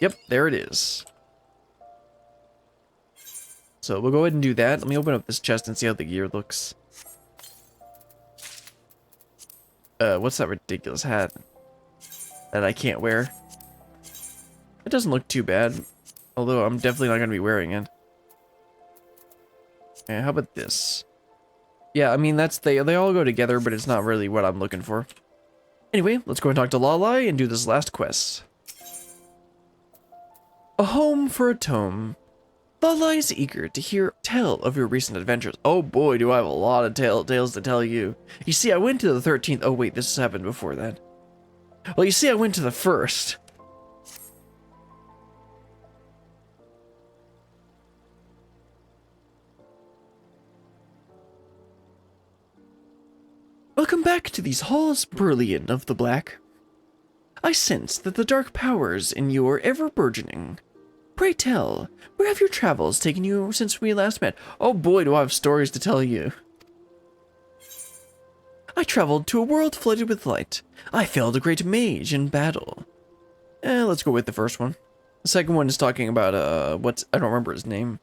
Yep, there it is. So we'll go ahead and do that. Let me open up this chest and see how the gear looks. What's that ridiculous hat that I can't wear? It doesn't look too bad, although I'm definitely not going to be wearing it. Okay, how about this? Yeah, I mean, they all go together, but it's not really what I'm looking for. Anyway, let's go and talk to Lalai and do this last quest. A home for a tome. Lalai is eager to tell of your recent adventures. Oh boy, do I have a lot of tales to tell you. You see, I went to the 13th. Oh wait, this happened before that. Well, you see, I went to the 1st. Welcome back to these halls, Brilliant of the Black. I sense that the dark powers in you are ever burgeoning. Pray tell, where have your travels taken you since we last met? Oh boy, do I have stories to tell you. I traveled to a world flooded with light. I felled a great mage in battle. Let's go with the first one. The second one is talking about, I don't remember his name.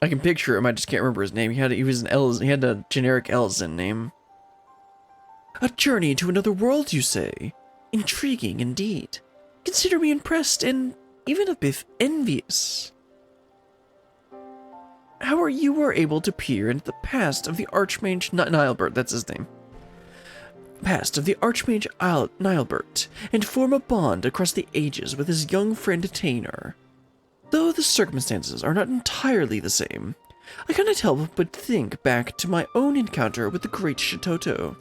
I can picture him, I just can't remember his name. He had a generic Elzen name. A journey to another world, you say? Intriguing indeed. Consider me impressed and even a bit envious. How are you able to peer into the past of the Archmage Nilebert, that's his name. Past of the Archmage Nilebert, and form a bond across the ages with his young friend Tainer. Though the circumstances are not entirely the same, I cannot help but think back to my own encounter with the great Shitoto.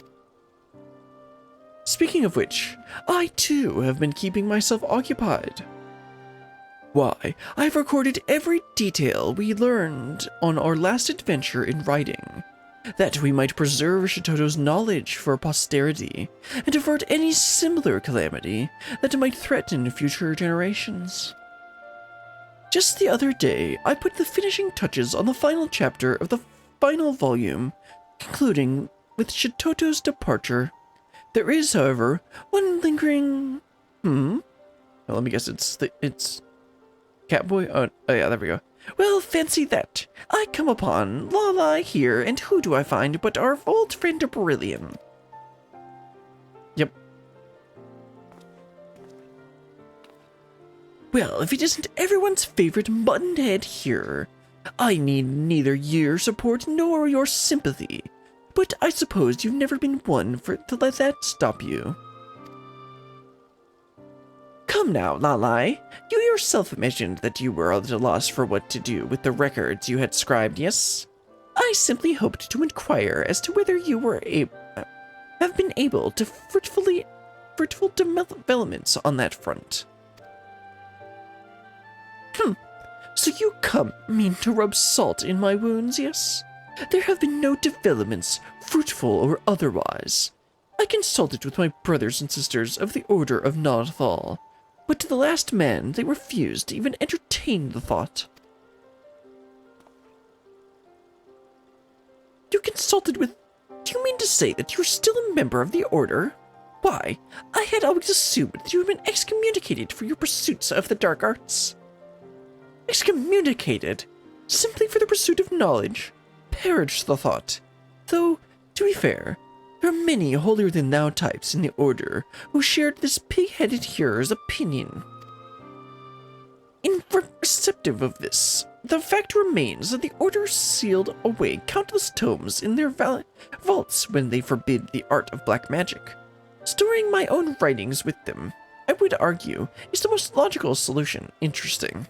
Speaking of which, I too have been keeping myself occupied. Why, I have recorded every detail we learned on our last adventure in writing, that we might preserve Shitoto's knowledge for posterity, and avert any similar calamity that might threaten future generations. Just the other day, I put the finishing touches on the final chapter of the final volume, concluding with Shitoto's departure. There is, however, one lingering... Well, let me guess, it's Catboy? Oh, yeah, there we go. Well, fancy that. I come upon Lalai here, and who do I find but our old friend Brilliant? Yep. Well, if it isn't everyone's favorite muttonhead here, I need neither your support nor your sympathy, but I suppose you've never been one to let that stop you. Come now, Lalai. You yourself mentioned that you were at a loss for what to do with the records you had scribed, yes? I simply hoped to inquire as to whether you have been able to fruitful developments on that front. So you mean to rub salt in my wounds, yes? There have been no developments, fruitful or otherwise. I consulted with my brothers and sisters of the Order of Nodthal, but to the last man they refused to even entertain the thought. You consulted with... Do you mean to say that you're still a member of the Order? Why, I had always assumed that you had been excommunicated for your pursuits of the dark arts. Excommunicated? Simply for the pursuit of knowledge? Perish the thought. Though, to be fair, there are many holier-than-thou types in the Order who shared this pig-headed hearer's opinion. Irrespective of this, the fact remains that the Order sealed away countless tomes in their vaults when they forbid the art of black magic. Storing my own writings with them, I would argue, is the most logical solution. Interesting.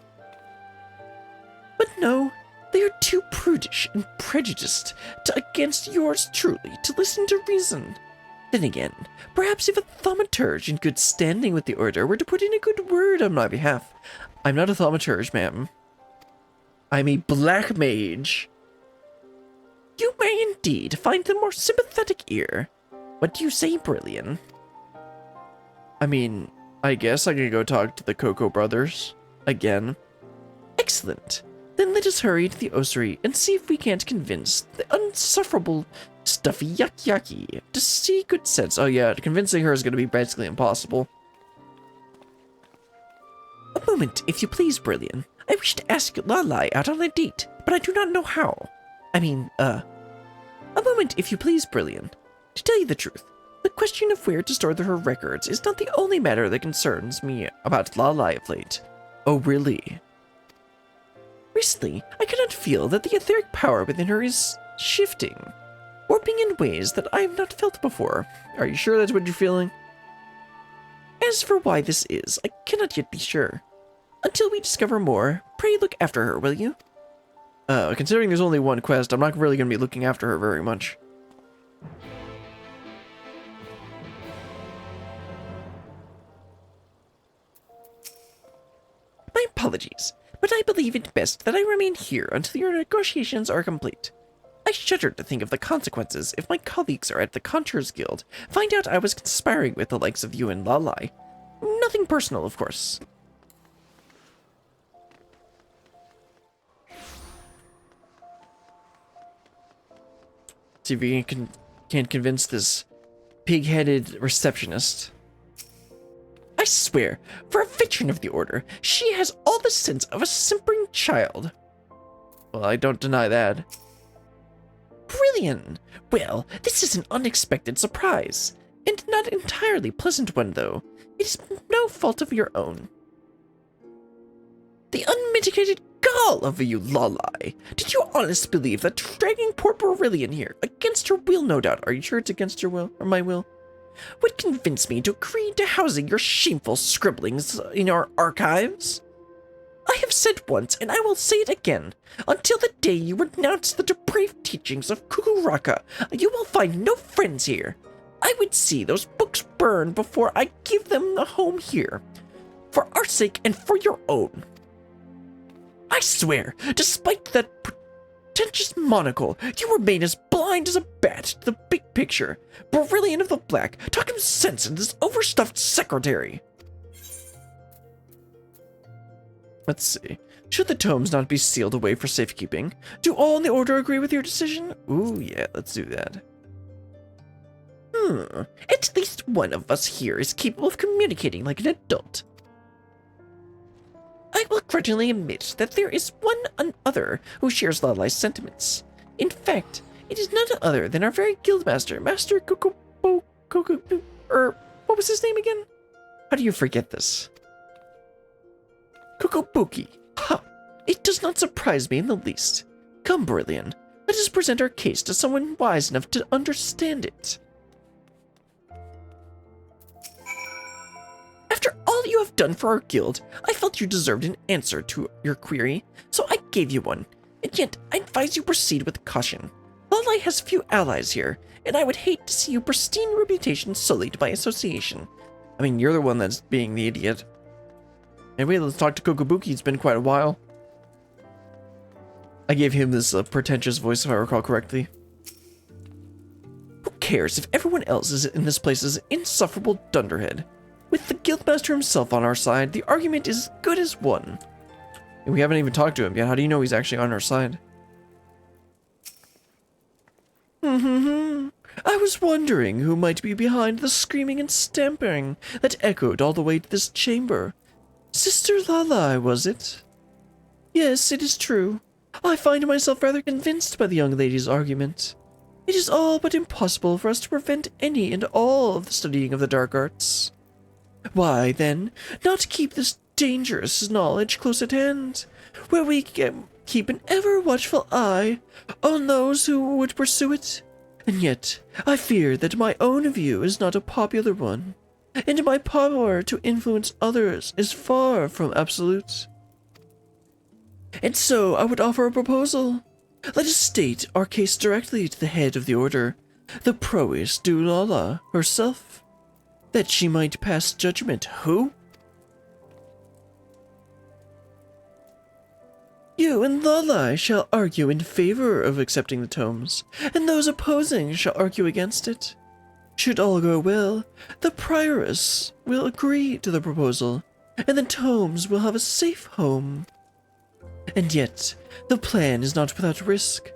But no, they are too prudish and prejudiced against yours truly to listen to reason. Then again, perhaps if a thaumaturge in good standing with the Order were to put in a good word on my behalf. I'm not a thaumaturge, ma'am. I'm a Black Mage. You may indeed find the more sympathetic ear. What do you say, Brilliant? I mean, I guess I could go talk to the Coco brothers. Again. Excellent. Then let us hurry to the ossuary and see if we can't convince the unsufferable stuffy yucky to see good sense. Oh yeah, convincing her is going to be basically impossible. moment, if you please, Brilliant. I wish to ask Lalai out on a date, but I do not know how. A moment, if you please, Brilliant. To tell you the truth, the question of where to store her records is not the only matter that concerns me about Lalai of late. Oh, really? Recently, I cannot feel that the etheric power within her is shifting, warping in ways that I have not felt before. Are you sure that's what you're feeling? As for why this is, I cannot yet be sure. Until we discover more, pray look after her, will you? Considering there's only one quest, I'm not really going to be looking after her very much. My apologies, but I believe it best that I remain here until your negotiations are complete. I shudder to think of the consequences if my colleagues are at the Conjurers Guild find out I was conspiring with the likes of you and Lalai. Nothing personal, of course. See if we can't convince this pig-headed receptionist. I swear, for a veteran of the Order, she has all the sense of a simpering child. Well, I don't deny that. Brilliant! Well, this is an unexpected surprise, and not entirely pleasant one, though. It is no fault of your own. The unmitigated gall of you, Lalai! Did you honestly believe that dragging poor Brilliant here, against her will, no doubt, are you sure it's against your will, or my will, would convince me to agree to housing your shameful scribblings in our archives? I have said once, and I will say it again, until the day you renounce the depraved teachings of Kukuraka, you will find no friends here. I would see those books burn before I give them a home here, for our sake and for your own. I swear, despite that pretentious monocle, you remain as blind as a bat to the big picture. Brilliant of the Black, talk him sense into this overstuffed secretary. Let's see. Should the tomes not be sealed away for safekeeping? Do all in the Order agree with your decision? Ooh, yeah, let's do that. At least one of us here is capable of communicating like an adult. I will grudgingly admit that there is one other who shares Lalai's sentiments. In fact, it is none other than our very guildmaster, Master what was his name again? How do you forget this? Kokobuki. Ha! It does not surprise me in the least. Come, Brilliant, let us present our case to someone wise enough to understand it. After all you have done for our guild, I felt you deserved an answer to your query, so I gave you one. And yet, I advise you proceed with caution. Lalai has few allies here, and I would hate to see your pristine reputation sullied by association. I mean, you're the one that's being the idiot. Anyway, let's talk to Kokobuki. It's been quite a while. I gave him this pretentious voice, if I recall correctly. Who cares if everyone else is in this place is an insufferable dunderhead? With the guildmaster himself on our side, the argument is as good as won. And we haven't even talked to him yet. How do you know he's actually on our side? I was wondering who might be behind the screaming and stamping that echoed all the way to this chamber. Sister Lalai, was it? Yes, it is true. I find myself rather convinced by the young lady's argument. It is all but impossible for us to prevent any and all of the studying of the dark arts. Why, then, not keep this dangerous knowledge close at hand, where we can keep an ever-watchful eye on those who would pursue it? And yet, I fear that my own view is not a popular one, and my power to influence others is far from absolute. And so I would offer a proposal. Let us state our case directly to the head of the Order, the Provost Lalai herself, that she might pass judgment. Who? You and Lalai shall argue in favor of accepting the tomes, and those opposing shall argue against it. Should all go well, the prioress will agree to the proposal, and the tomes will have a safe home. And yet, the plan is not without risk.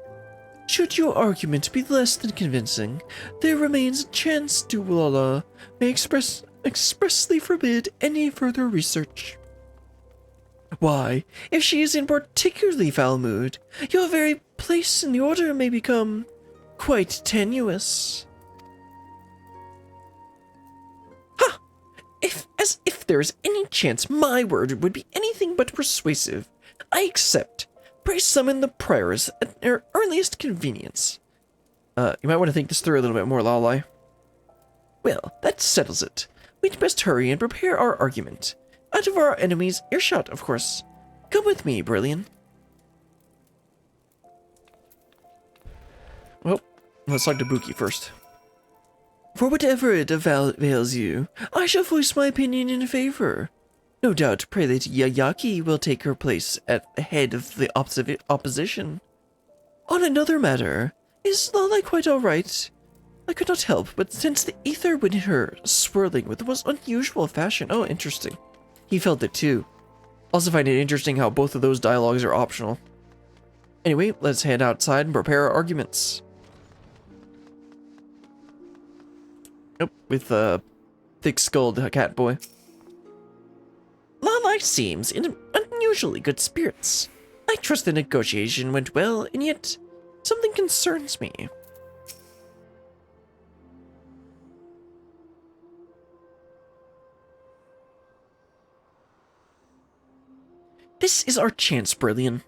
Should your argument be less than convincing, there remains a chance Lalai may expressly forbid any further research. Why, if she is in particularly foul mood, your very place in the order may become quite tenuous. Ha! As if there is any chance my word would be anything but persuasive, I accept. Pray summon the prioress at their earliest convenience. You might want to think this through a little bit more, Lalai. Well, that settles it. We'd best hurry and prepare our argument. Out of our enemies' earshot, of course. Come with me, Brilliant. Well, let's talk to Buki first. For whatever it avails you, I shall voice my opinion in favor. No doubt, pray that Yayaki will take her place at the head of the opposition. On another matter, is Lalai quite alright? I could not help but sense the ether within her swirling with the most unusual fashion. Oh, interesting. He felt it too. Also find it interesting how both of those dialogues are optional. Anyway, let's head outside and prepare our arguments. Nope, with a thick-skulled cat boy. Lalai seems in unusually good spirits. I trust the negotiation went well, and yet something concerns me. This is our chance, Brilliant.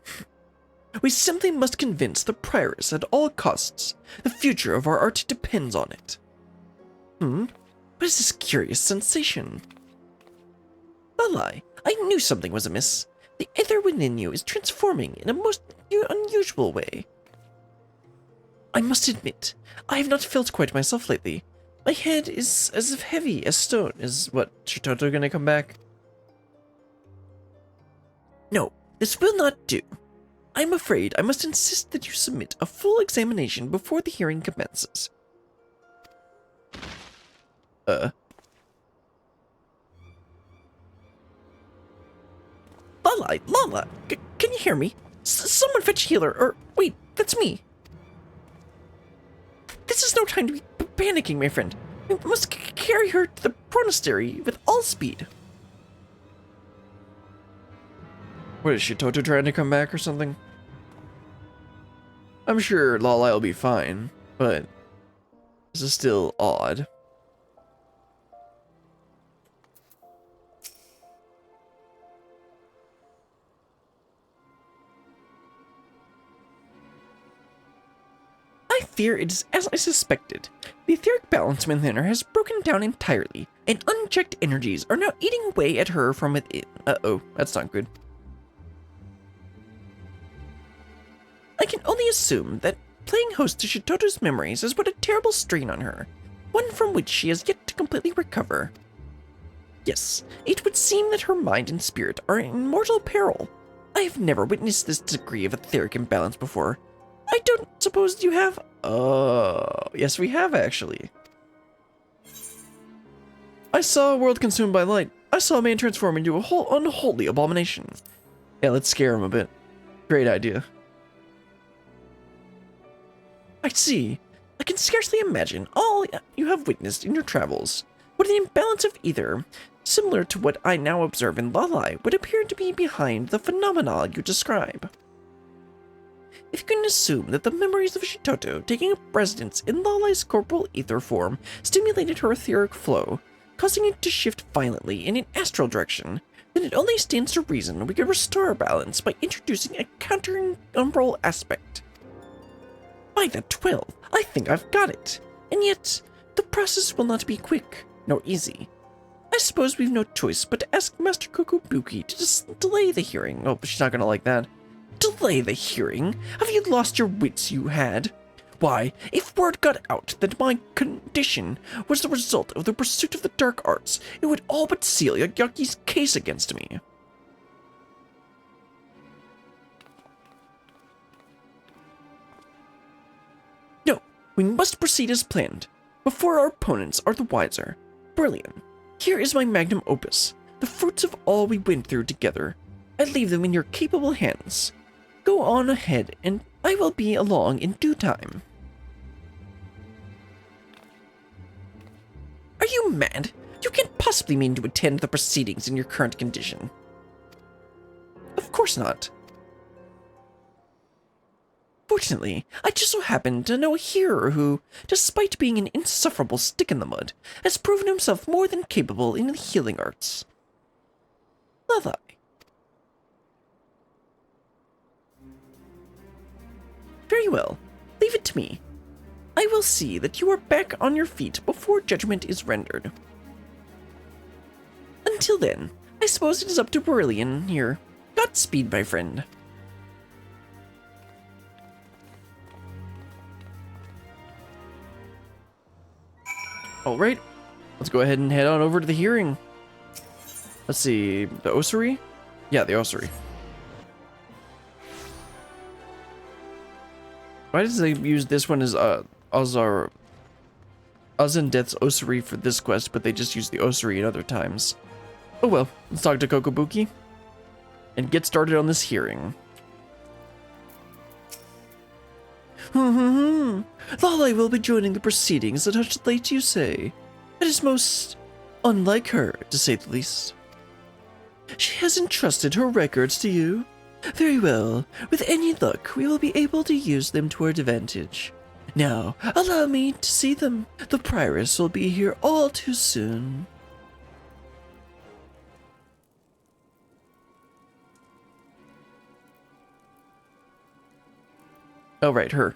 We simply must convince the prioress at all costs. The future of our art depends on it. What is this curious sensation? Lalai, I knew something was amiss. The ether within you is transforming in a most unusual way. I must admit, I have not felt quite myself lately. My head is as if heavy as stone. Is what, Shitoto gonna come back? No, this will not do. I am afraid I must insist that you submit a full examination before the hearing commences. Lalai, can you hear me? Someone fetch healer, or wait, that's me. This is no time to be panicking, my friend. We must carry her to the monastery with all speed. What is Shitoto trying to come back or something? I'm sure Lalai will be fine, but this is still odd. I fear it is as I suspected. The etheric balance within her has broken down entirely, and unchecked energies are now eating away at her from within. Uh-oh, that's not good. I can only assume that playing host to Shitoto's memories has put a terrible strain on her, one from which she has yet to completely recover. Yes, it would seem that her mind and spirit are in mortal peril. I have never witnessed this degree of etheric imbalance before. I don't suppose you have? Oh, yes we have actually. I saw a world consumed by light. I saw a man transform into a whole unholy abomination. Yeah, let's scare him a bit. Great idea. I see. I can scarcely imagine all you have witnessed in your travels. What an imbalance of ether, similar to what I now observe in Lalai, would appear to be behind the phenomena you describe. If you can assume that the memories of Shitoto taking up residence in Lalai's corporal ether form stimulated her etheric flow, causing it to shift violently in an astral direction, then it only stands to reason we could restore our balance by introducing a counter-umbral aspect. By the 12, I think I've got it. And yet, the process will not be quick, nor easy. I suppose we've no choice but to ask Master Kokobuki to delay the hearing. Oh, but she's not gonna like that. Delay the hearing? Have you lost your wits you had? Why, if word got out that my condition was the result of the pursuit of the dark arts, it would all but seal Yaki's case against me. We must proceed as planned, before our opponents are the wiser. Brilliant. Here is my magnum opus, the fruits of all we went through together. I leave them in your capable hands. Go on ahead, and I will be along in due time. Are you mad? You can't possibly mean to attend the proceedings in your current condition. course not. Fortunately, I just so happen to know a healer who, despite being an insufferable stick in the mud, has proven himself more than capable in the healing arts. Lalai. Very well. Leave it to me. I will see that you are back on your feet before judgment is rendered. Until then, I suppose it is up to Brillian here. Godspeed, my friend. Alright, let's go ahead and head on over to the hearing. Let's see, the ossuary? Yeah, the ossuary. Why does they use this one as Death's ossuary for this quest, but they just use the ossuary at other times? Oh well, let's talk to Kokobuki and get started on this hearing. Lalai will be joining the proceedings at such late, you say. It is most unlike her, to say the least. She has entrusted her records to you. Very well. With any luck, we will be able to use them to our advantage. Now, allow me to see them. The prioress will be here all too soon. Oh, right, her.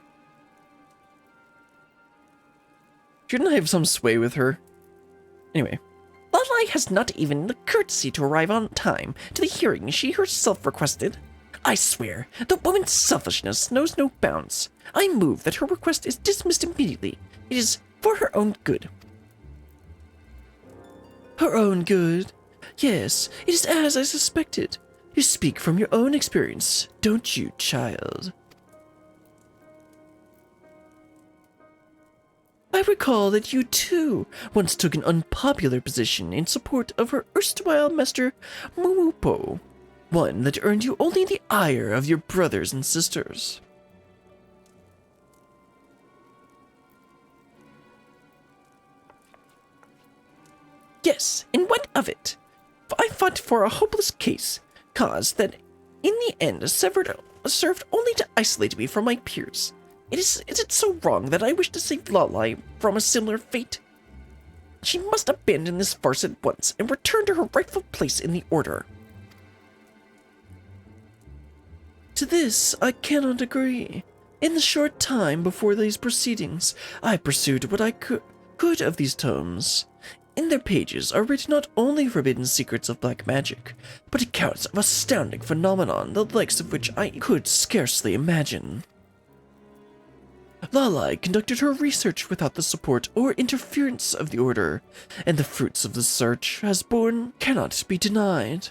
Shouldn't I have some sway with her? Anyway. Lalai has not even the courtesy to arrive on time to the hearing she herself requested. I swear, the woman's selfishness knows no bounds. I move that her request is dismissed immediately. It is for her own good. Her own good? Yes, it is as I suspected. You speak from your own experience, don't you, child? I recall that you, too, once took an unpopular position in support of her erstwhile master, Mumupo, one that earned you only the ire of your brothers and sisters. Yes, and what of it? I fought for a hopeless cause that, in the end, served only to isolate me from my peers. Is it so wrong that I wish to save Lalai from a similar fate? She must abandon this farce at once and return to her rightful place in the Order. To this, I cannot agree. In the short time before these proceedings, I pursued what I could of these tomes. In their pages are written not only forbidden secrets of black magic, but accounts of astounding phenomenon the likes of which I could scarcely imagine. Lalai conducted her research without the support or interference of the Order, and the fruits of the search has borne cannot be denied.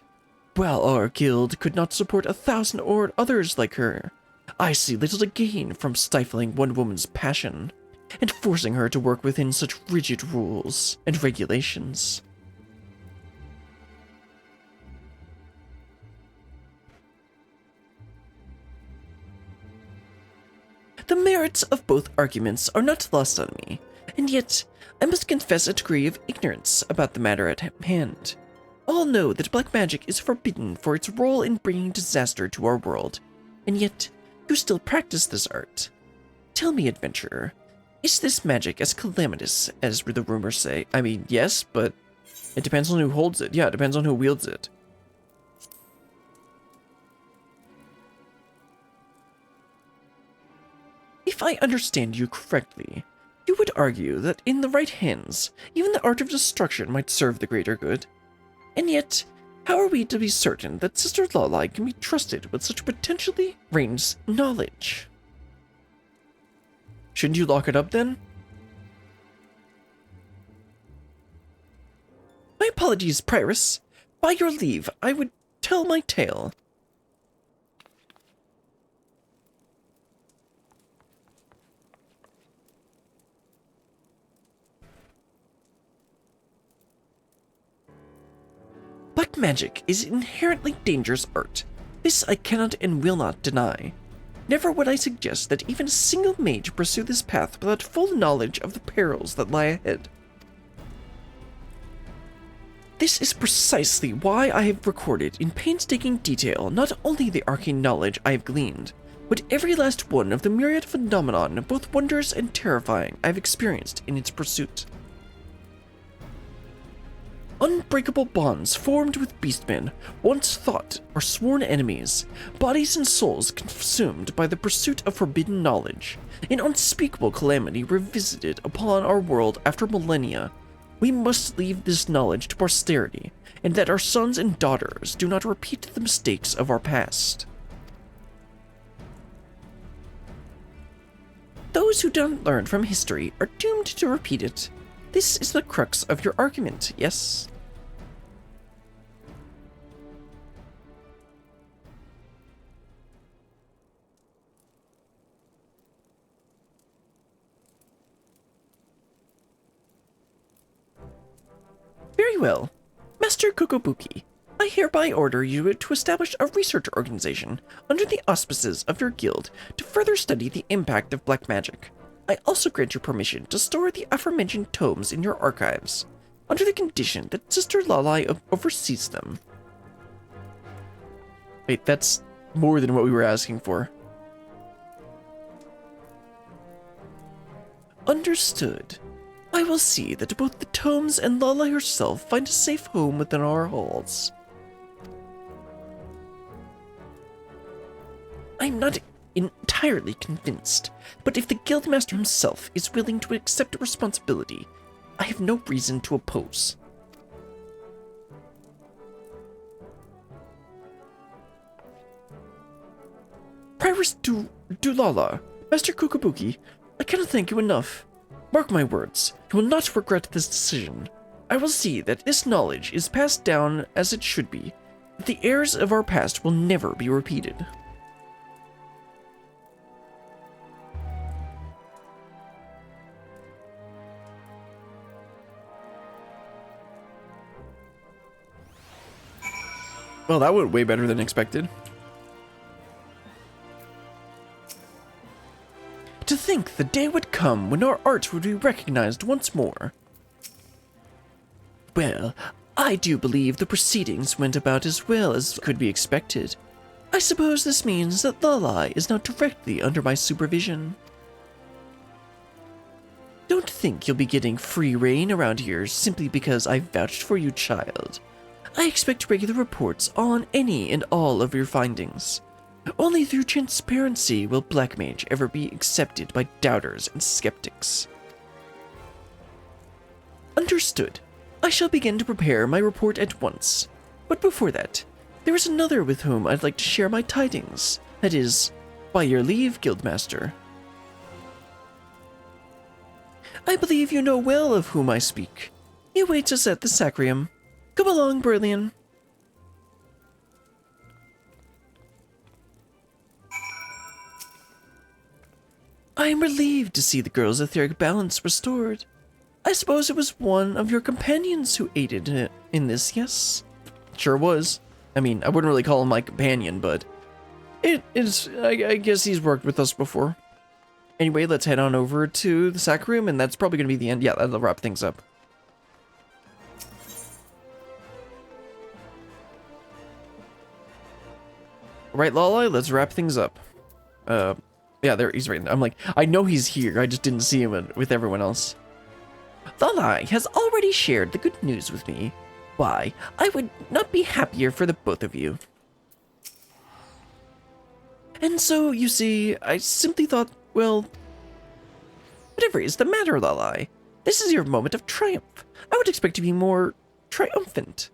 While our guild could not support 1,000 or others like her, I see little to gain from stifling one woman's passion and forcing her to work within such rigid rules and regulations. The merits of both arguments are not lost on me, and yet I must confess a degree of ignorance about the matter at hand. All know that black magic is forbidden for its role in bringing disaster to our world, and yet you still practice this art. Tell me, adventurer, is this magic as calamitous as the rumors say? I mean, yes, but it depends on who holds it. Yeah, it depends on who wields it. If I understand you correctly, you would argue that in the right hands, even the art of destruction might serve the greater good. And yet, how are we to be certain that Sister Lalai can be trusted with such potentially range knowledge? Shouldn't you lock it up then? My apologies, Prioress. By your leave, I would tell my tale. Black magic is inherently dangerous art. This I cannot and will not deny. Never would I suggest that even a single mage pursue this path without full knowledge of the perils that lie ahead. This is precisely why I have recorded in painstaking detail not only the arcane knowledge I have gleaned, but every last one of the myriad phenomenon, both wondrous and terrifying, I have experienced in its pursuit. Unbreakable bonds formed with beastmen, once thought or sworn enemies, bodies and souls consumed by the pursuit of forbidden knowledge, an unspeakable calamity revisited upon our world after millennia. We must leave this knowledge to posterity, and that our sons and daughters do not repeat the mistakes of our past. Those who don't learn from history are doomed to repeat it. This is the crux of your argument, yes? Very well. Master Kokobuki, I hereby order you to establish a research organization under the auspices of your guild to further study the impact of black magic. I also grant you permission to store the aforementioned tomes in your archives, under the condition that Sister Lalai oversees them. Wait, that's more than what we were asking for. Understood. I will see that both the tomes and Lalai herself find a safe home within our halls. I'm not entirely convinced, but if the guildmaster himself is willing to accept responsibility, I have no reason to oppose. Prioress Dulala, Master Kokobuki, I cannot thank you enough. Mark my words, you will not regret this decision. I will see that this knowledge is passed down as it should be, that the errors of our past will never be repeated. Well, that went way better than expected. To think the day would come when our art would be recognized once more. Well, I do believe the proceedings went about as well as could be expected. I suppose this means that Lalai is now directly under my supervision. Don't think you'll be getting free reign around here simply because I vouched for you, child. I expect regular reports on any and all of your findings. Only through transparency will Black Mage ever be accepted by doubters and skeptics. Understood. I shall begin to prepare my report at once. But before that, there is another with whom I'd like to share my tidings. That is, by your leave, Guildmaster. I believe you know well of whom I speak. He awaits us at the Sacrium. Come along, Brillian. I am relieved to see the girl's etheric balance restored. I suppose it was one of your companions who aided in this, yes? Sure was. I mean, I wouldn't really call him my companion, but it is. I guess he's worked with us before. Anyway, let's head on over to the Sacrium, and that's probably going to be the end. Yeah, that'll wrap things up. Right, Lalai, let's wrap things up. Yeah, there, he's right. I'm like, I know he's here, I just didn't see him with everyone else. Lalai has already shared the good news with me. Why, I would not be happier for the both of you. And so, you see, I simply thought, well, whatever is the matter, Lalai? This is your moment of triumph. I would expect to be more triumphant.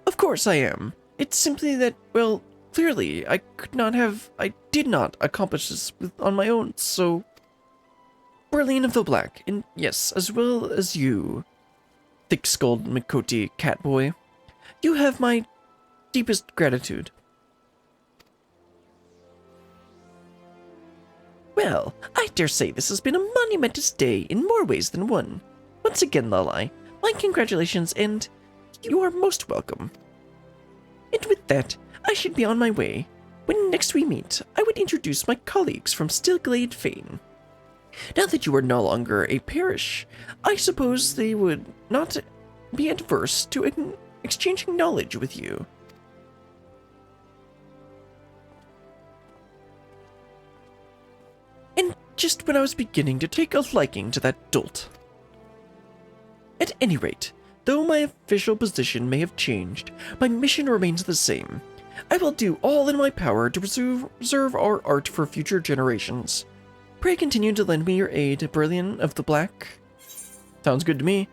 Of course I am. It's simply that, well, clearly, I did not accomplish this on my own, so... Brilliant of the Black, and yes, as well as you, thick-skulled Mikoti Catboy, you have my deepest gratitude. Well, I dare say this has been a monumentous day in more ways than one. Once again, Lalai, my congratulations, and you are most welcome. And with that, I should be on my way. When next we meet, I would introduce my colleagues from Stillglade Fane. Now that you are no longer a parish, I suppose they would not be adverse to exchanging knowledge with you. And just when I was beginning to take a liking to that dolt. At any rate, though my official position may have changed, my mission remains the same. I will do all in my power to preserve our art for future generations. Pray continue to lend me your aid, Brilliant of the Black. Sounds good to me.